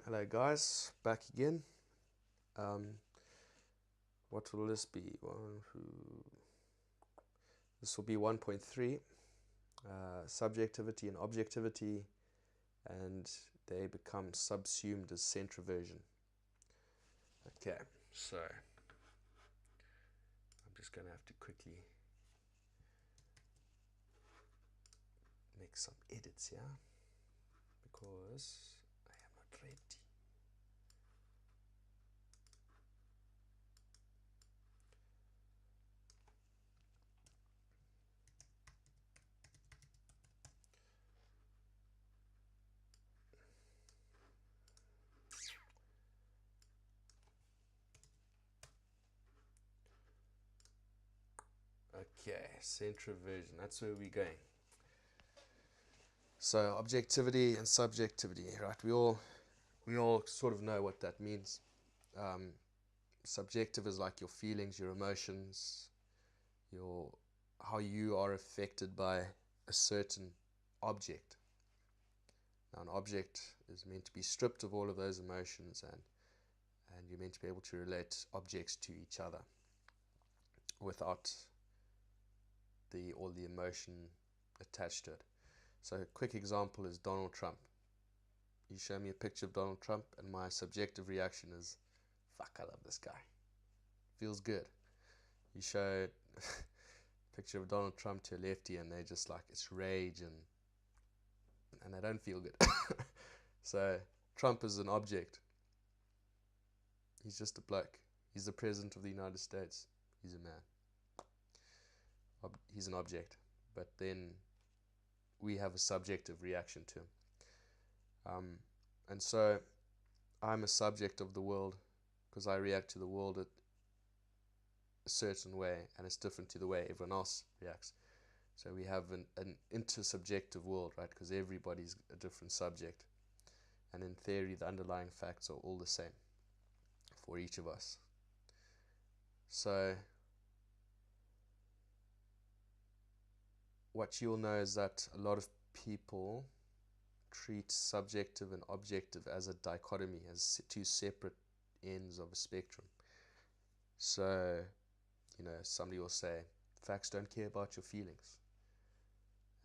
Hello guys, back again. What will this be? This will be 1.3, subjectivity and objectivity, and they become subsumed as centroversion. Okay, so I'm just going to have to quickly make some edits here because I am not ready. Okay, centroversion, that's where we're going. So objectivity and subjectivity, right? We all sort of know what that means. Subjective is like your feelings, your emotions, your how you are affected by a certain object. Now, an object is meant to be stripped of all of those emotions, and you're meant to be able to relate objects to each other without all the emotion attached to it. So a quick example is Donald Trump. You show me a picture of Donald Trump and my subjective reaction is, fuck, I love this guy. Feels good. You show a picture of Donald Trump to a lefty and they just like, it's rage and they don't feel good. So Trump is an object. He's just a bloke. He's the president of the United States. He's a man. He's an object. But then we have a subjective reaction to him. And so I'm a subject of the world because I react to the world a certain way, and it's different to the way everyone else reacts. So we have an intersubjective world, right? Because everybody's a different subject. And in theory, the underlying facts are all the same for each of us. So what you'll know is that a lot of people treat subjective and objective as a dichotomy, as two separate ends of a spectrum. So, somebody will say, facts don't care about your feelings.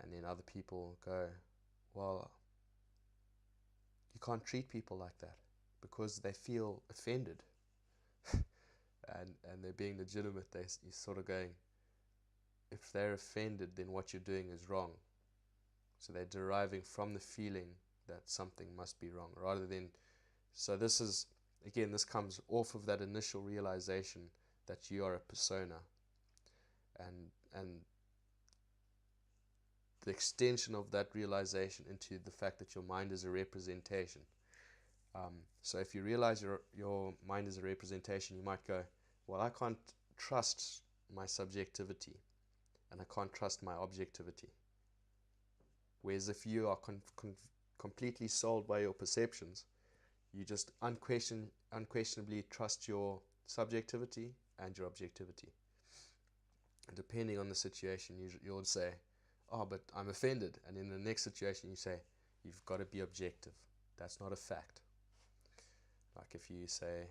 And then other people go, well, you can't treat people like that because they feel offended. and they're being legitimate. You're sort of going, if they're offended, then what you're doing is wrong. So they're deriving from the feeling that something must be wrong, rather than. So this comes off of that initial realization that you are a persona, and the extension of that realization into the fact that your mind is a representation. So if you realize your mind is a representation, you might go, well, I can't trust my subjectivity and I can't trust my objectivity. Whereas if you are completely sold by your perceptions, you just unquestionably trust your subjectivity and your objectivity. And depending on the situation, you'll say, oh, but I'm offended. And in the next situation, you say, you've got to be objective. That's not a fact. Like if you say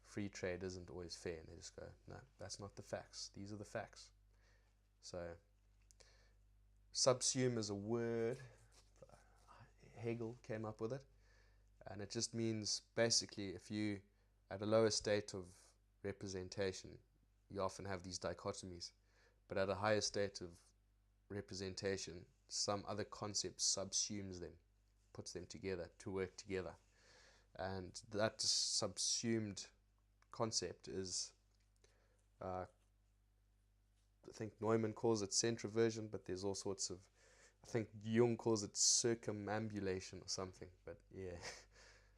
free trade isn't always fair, and they just go, no, that's not the facts. These are the facts. So subsume is a word. Hegel came up with it. And it just means basically if you, at a lower state of representation, you often have these dichotomies. But at a higher state of representation, some other concept subsumes them, puts them together to work together. And that subsumed concept is, I think Neumann calls it centroversion, but there's all sorts of, I think Jung calls it circumambulation or something. But yeah,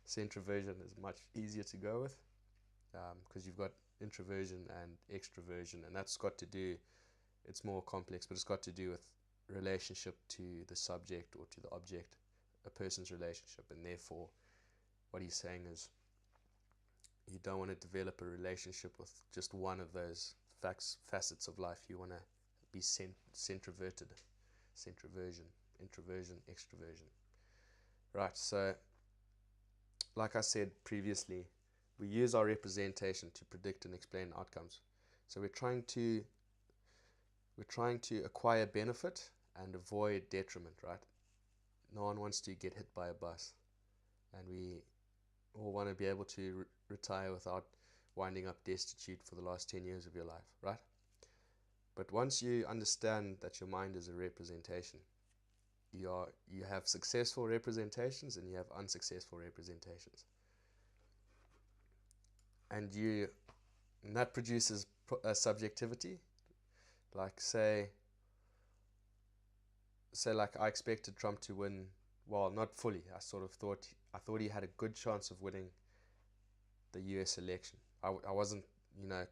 centroversion is much easier to go with because you've got introversion and extroversion, and that's got to do, it's more complex, but it's got to do with relationship to the subject or to the object, a person's relationship, and therefore what he's saying is you don't want to develop a relationship with just one of those facets of life. You want to be centroverted, centroversion, introversion, extroversion. Right, so like I said previously, we use our representation to predict and explain outcomes. So we're trying to acquire benefit and avoid detriment, right? No one wants to get hit by a bus, and we all want to be able to retire without winding up destitute for the last 10 years of your life, right? But once you understand that your mind is a representation, you have successful representations and you have unsuccessful representations, and that produces subjectivity. Like say like I expected Trump to win. Well, not fully. I thought he had a good chance of winning the U.S. election. I wasn't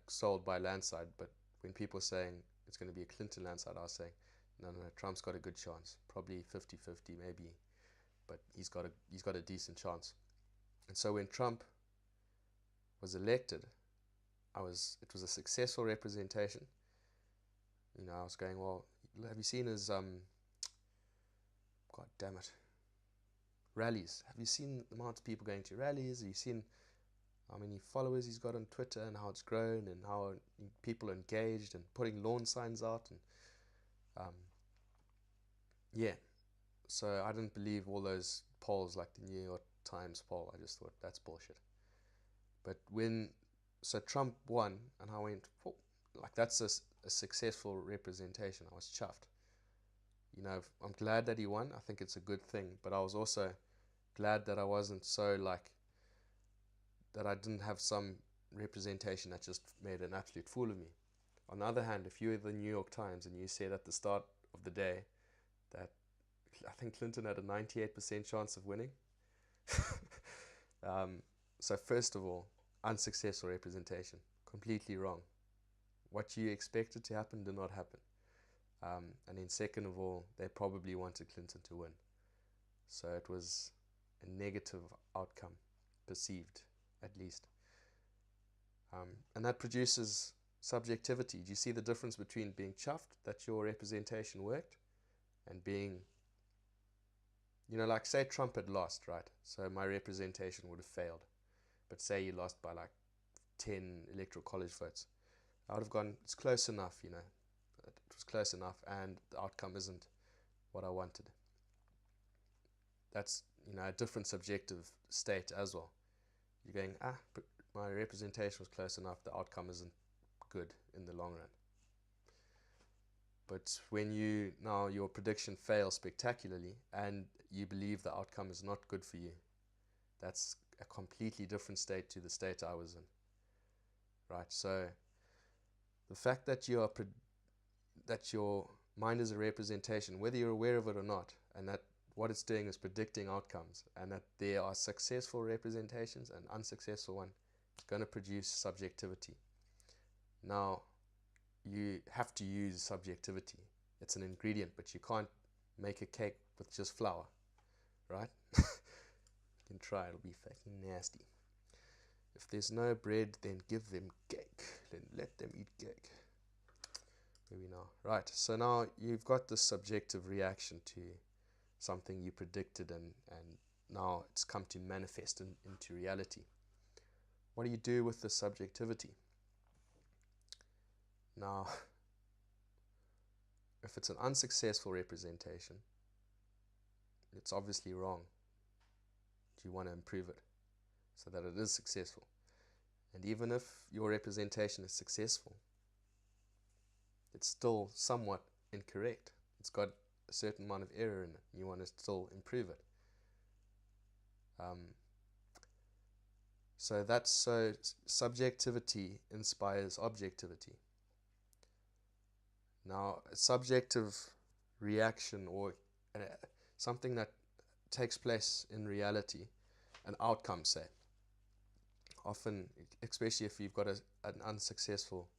sold by landslide, but when people were saying it's going to be a Clinton landslide, I was saying no, Trump's got a good chance, probably 50-50 maybe, but he's got a decent chance. And so when Trump was elected, it was a successful representation. I was going, well, have you seen his God damn it, rallies? Have you seen the amount of people going to rallies? Have you seen how many followers he's got on Twitter and how it's grown and how people are engaged and putting lawn signs out? And yeah, so I didn't believe all those polls like the New York Times poll. I just thought that's bullshit. But so Trump won, and I went, oh, like that's a successful representation. I was chuffed. I'm glad that he won. I think it's a good thing. But I was also glad that I wasn't so that I didn't have some representation that just made an absolute fool of me. On the other hand, if you were the New York Times and you said at the start of the day that I think Clinton had a 98% chance of winning. So first of all, unsuccessful representation, completely wrong. What you expected to happen did not happen. And then second of all, they probably wanted Clinton to win. So it was a negative outcome, perceived at least. And that produces subjectivity. Do you see the difference between being chuffed that your representation worked and being, like say Trump had lost, right? So my representation would have failed. But say he lost by like 10 electoral college votes. I would have gone, it's close enough, it was close enough, and the outcome isn't what I wanted. That's, a different subjective state as well. You're going, but my representation was close enough, the outcome isn't good in the long run. But when your prediction fails spectacularly and you believe the outcome is not good for you, that's a completely different state to the state I was in. Right? So the fact that that your mind is a representation, whether you're aware of it or not, and that what it's doing is predicting outcomes, and that there are successful representations and unsuccessful ones, it's going to produce subjectivity. Now, you have to use subjectivity. It's an ingredient, but you can't make a cake with just flour, right? You can try, it'll be fucking nasty. If there's no bread, then give them cake. Then let them eat cake. Here we know. Right, so now you've got this subjective reaction to something you predicted, and now it's come to manifest into reality. What do you do with the subjectivity? Now, if it's an unsuccessful representation, it's obviously wrong. Do you want to improve it so that it is successful? And even if your representation is successful, it's still somewhat incorrect. It's got a certain amount of error in it. You want to still improve it. So subjectivity inspires objectivity. Now, a subjective reaction or something that takes place in reality, an outcome, say, often, especially if you've got an unsuccessful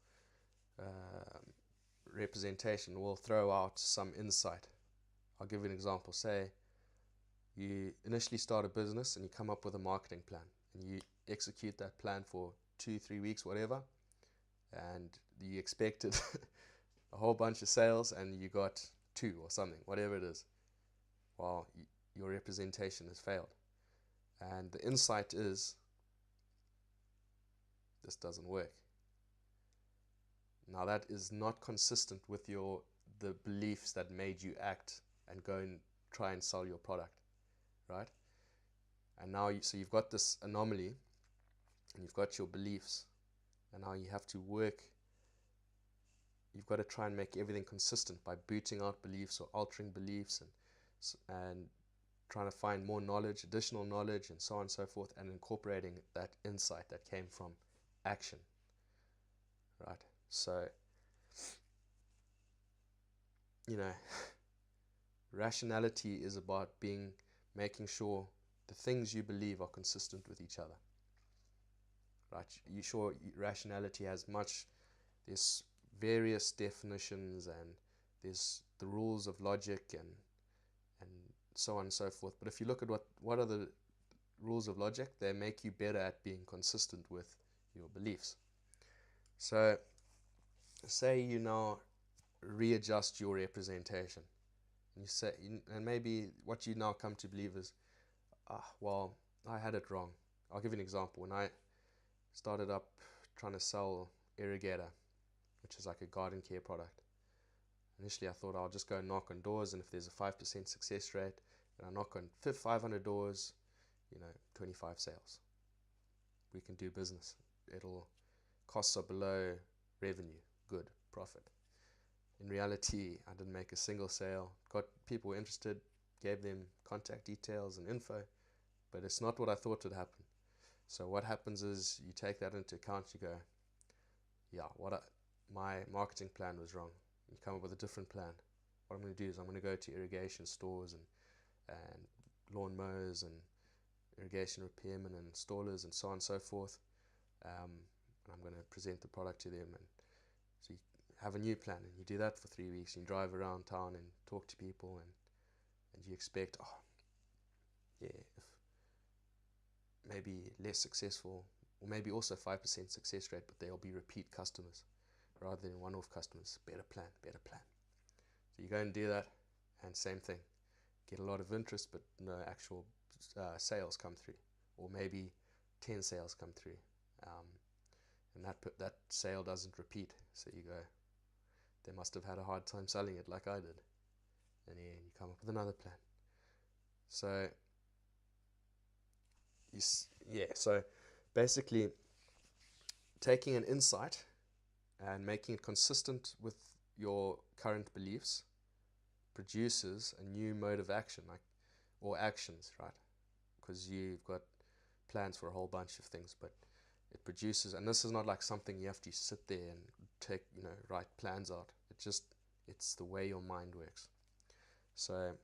representation, will throw out some insight. I'll give you an example. Say you initially start a business and you come up with a marketing plan and you execute that plan for 2-3 weeks, whatever, and you expected a whole bunch of sales and you got 2 or something, whatever it is. Well, your representation has failed. And the insight is, this doesn't work. Now that is not consistent with the beliefs that made you act and go and try and sell your product, right? And now so you've got this anomaly, and you've got your beliefs, and now you have to work. You've got to try and make everything consistent by booting out beliefs or altering beliefs, and trying to find more knowledge, additional knowledge, and so on and so forth, and incorporating that insight that came from action, right? So, rationality is about making sure the things you believe are consistent with each other, right? Rationality has there's various definitions, and there's the rules of logic and so on and so forth. But if you look at what are the rules of logic, they make you better at being consistent with your beliefs. So say you now readjust your representation, and maybe what you now come to believe is, well, I had it wrong. I'll give you an example. When I started up trying to sell Irrigator, which is like a garden care product, initially I thought I'll just go and knock on doors, and if there's a 5% success rate, and I knock on 500 doors, 25 sales. We can do business. Costs are below revenue, good, profit. In reality, I didn't make a single sale. Got people interested, gave them contact details and info, but it's not what I thought would happen. So what happens is you take that into account. You go, yeah, my marketing plan was wrong. You come up with a different plan. What I'm going to do is I'm going to go to irrigation stores and lawn mowers and irrigation repairmen and installers and so on and so forth. And I'm going to present the product to them. And so you have a new plan, and you do that for 3 weeks. And you drive around town and talk to people, and you expect, if maybe less successful, or maybe also 5% success rate, but they'll be repeat customers rather than one-off customers. Better plan. So you go and do that, and same thing. Get a lot of interest, but no actual sales come through, or maybe 10 sales come through, and that sale doesn't repeat. So you go, they must have had a hard time selling it like I did, and then you come up with another plan. So so basically taking an insight and making it consistent with your current beliefs produces a new mode of action, or actions, right? Because you've got plans for a whole bunch of things, but it produces, and this is not like something you have to sit there and write plans out. It's the way your mind works. So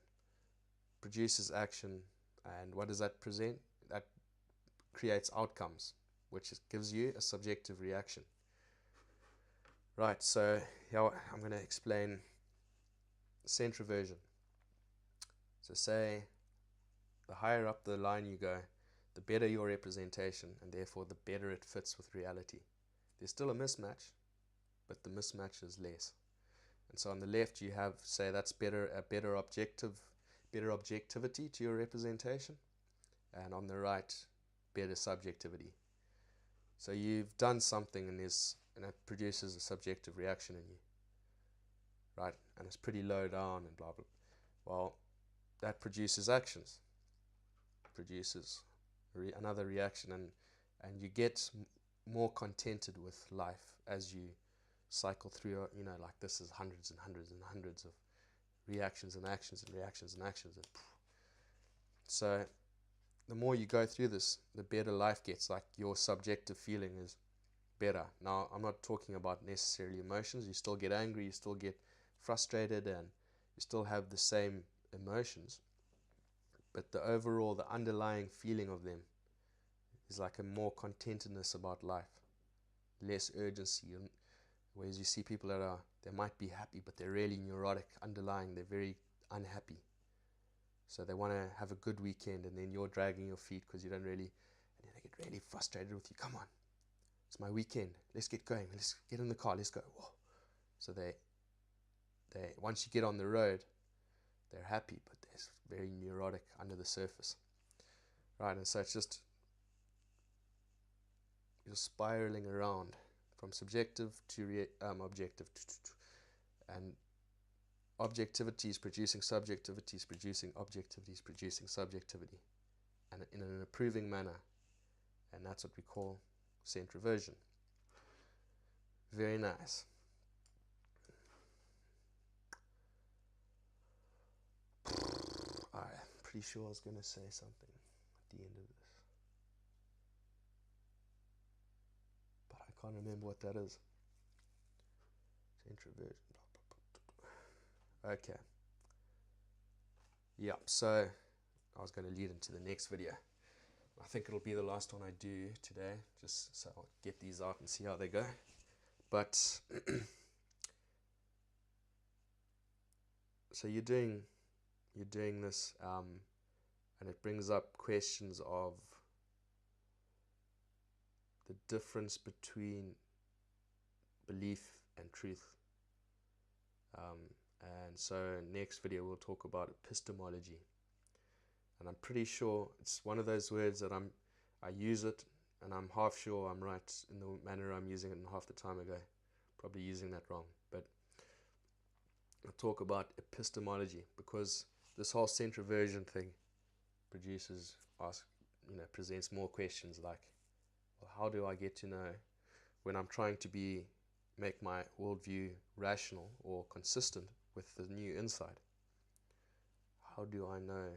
produces action, and what does that present? That creates outcomes, which gives you a subjective reaction. Right, so I'm going to explain centroversion. So say the higher up the line you go, the better your representation, and therefore the better it fits with reality. There's still a mismatch, but the mismatch is less. And so on the left you have, say, that's better objectivity to your representation, and on the right, better subjectivity. So you've done something, and it produces a subjective reaction in you, right? And it's pretty low down and blah blah. Well, that produces actions, produces another reaction, and you get more contented with life as you cycle through. Like this is hundreds and hundreds and hundreds of reactions and actions and reactions and actions. So the more you go through this, the better life gets. Like your subjective feeling is better. Now, I'm not talking about necessarily emotions. You still get angry, you still get frustrated, and you still have the same emotions. But the underlying feeling of them is like a more contentedness about life, less urgency. Whereas you see people they might be happy, but they're really neurotic. Underlying, they're very unhappy. So they want to have a good weekend, and then you're dragging your feet because you don't really, and then they get really frustrated with you. Come on, it's my weekend. Let's get going. Let's get in the car. Let's go. Whoa. So they once you get on the road, they're happy, but they're very neurotic under the surface. right? And so it's just, you're spiraling around from subjective to objective, and objectivity is producing subjectivity, is producing objectivity, is producing subjectivity, and in an approving manner, and that's what we call centroversion. Very nice. I'm pretty sure I was going to say something at the end of this, but I can't remember what that is. Centroversion. Okay. Yeah, so I was going to lead into the next video. I think it'll be the last one I do today, just so I'll get these out and see how they go. But so you're doing this, and it brings up questions of the difference between belief and truth. And so next video we'll talk about epistemology, and I'm pretty sure it's one of those words that I use it, and I'm half sure I'm right in the manner I'm using it, and half the time ago probably using that wrong. But I'll talk about epistemology, because this whole centroversion thing presents more questions like, well, how do I get to know when I'm trying to make my worldview rational or consistent with the new insight? How do I know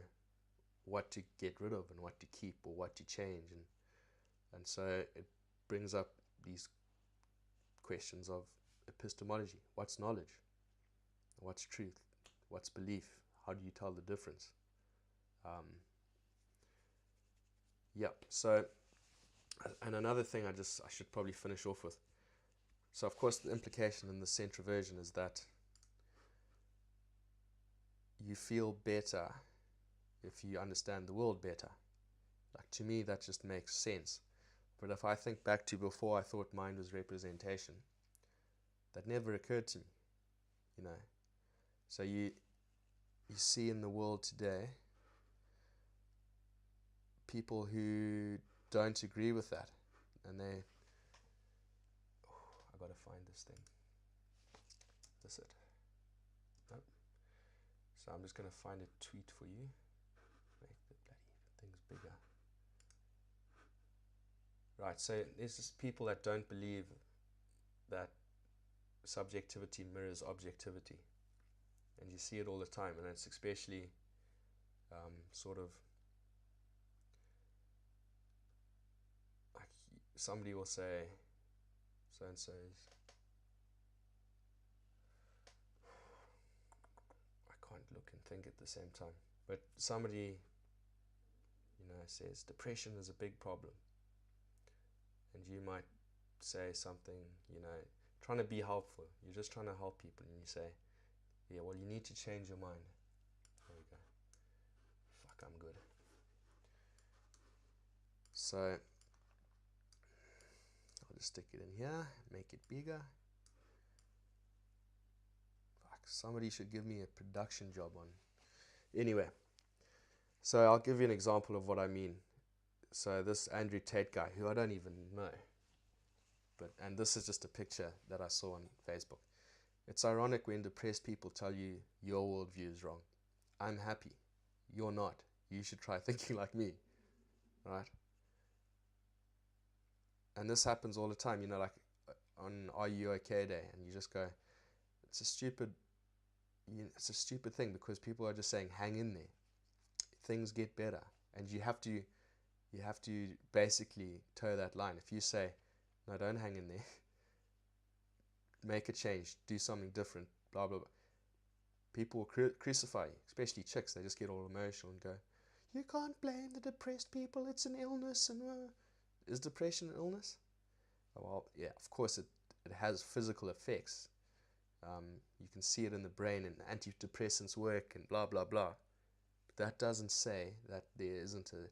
what to get rid of and what to keep or what to change? And so it brings up these questions of epistemology. What's knowledge? What's truth? What's belief? How do you tell the difference? So, and another thing I should probably finish off with. So of course the implication in the centroversion is that you feel better if you understand the world better. Like, to me that just makes sense. But if I think back to before I thought mind was representation, that never occurred to me, you know. So you see in the world today people who don't agree with that, and I gotta find this thing. That's it. Nope. So I'm just gonna find a tweet for you. Make the bloody things bigger. Right, so there's just people that don't believe that subjectivity mirrors objectivity, and you see it all the time, and it's especially sort of like somebody will say so and so's, I can't look and think at the same time, but somebody, says depression is a big problem, and you might say something, trying to be helpful. You're just trying to help people, and you say, yeah, well, you need to change your mind. There we go. Fuck, I'm good. So I'll just stick it in here, make it bigger. Fuck, somebody should give me a production job on. Anyway, so I'll give you an example of what I mean. So this Andrew Tate guy, who I don't even know, and this is just a picture that I saw on Facebook. It's ironic when depressed people tell you your worldview is wrong. I'm happy. You're not. You should try thinking like me. Right? And this happens all the time, like on Are You Okay Day, and you just go, it's a stupid thing, because people are just saying, hang in there. Things get better. And you have to basically toe that line. If you say, no, don't hang in there, make a change, do something different, blah, blah, blah, people will crucify you, especially chicks. They just get all emotional and go, you can't blame the depressed people, it's an illness. And is depression an illness? Well, yeah, of course it has physical effects. You can see it in the brain, and antidepressants work and blah, blah, blah. But that doesn't say that there isn't a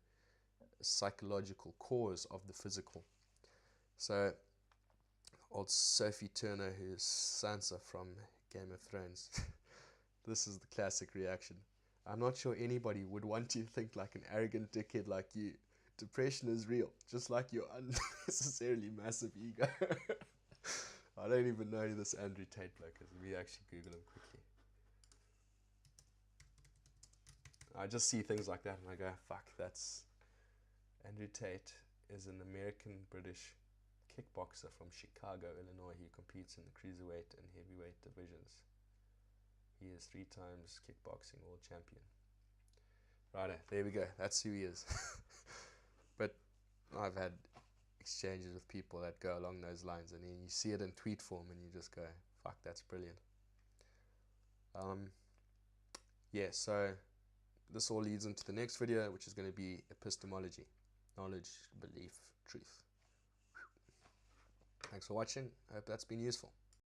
psychological cause of the physical. So old Sophie Turner, who's Sansa from Game of Thrones, this is the classic reaction. I'm not sure anybody would want to think like an arrogant dickhead like you. depression is real, just like your unnecessarily massive ego. I don't even know who this Andrew Tate bloke is. Let me actually Google him quickly. I just see things like that and I go, fuck, that's... Andrew Tate is an American-British kickboxer from Chicago, Illinois. He competes in the cruiserweight and heavyweight divisions. He is 3 times kickboxing world champion. Righto, there we go. That's who he is. But I've had exchanges with people that go along those lines, and then you see it in tweet form and you just go, fuck, that's brilliant. Yeah, so this all leads into the next video, which is going to be epistemology. Knowledge, belief, truth. Thanks for watching. I hope that's been useful.